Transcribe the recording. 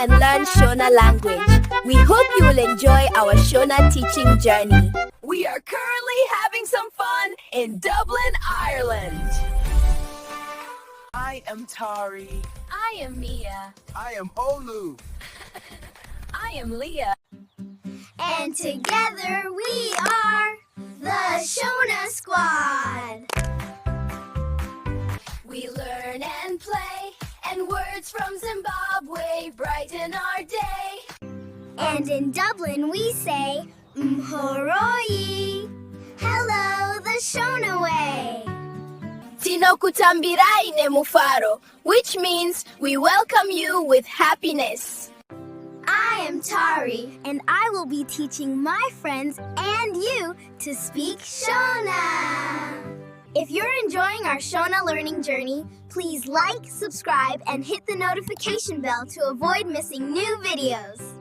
and learn Shona language. We hope you will enjoy our Shona teaching journey. We are currently having some fun in Dublin, Ireland. I am Tari. I am Mia. I am Olu. I am Leah. And together we are the Shona Squad. We learn and play, and words from Zimbabwe brighten our day. And in Dublin we say, Mhoroi. Hello, the Shona way. Tinokutambirai ne mufaro, which means we welcome you with happiness. I am Tari, and I will be teaching my friends and you to speak Shona. If you're enjoying our Shona learning journey, please like, subscribe, and hit the notification bell to avoid missing new videos.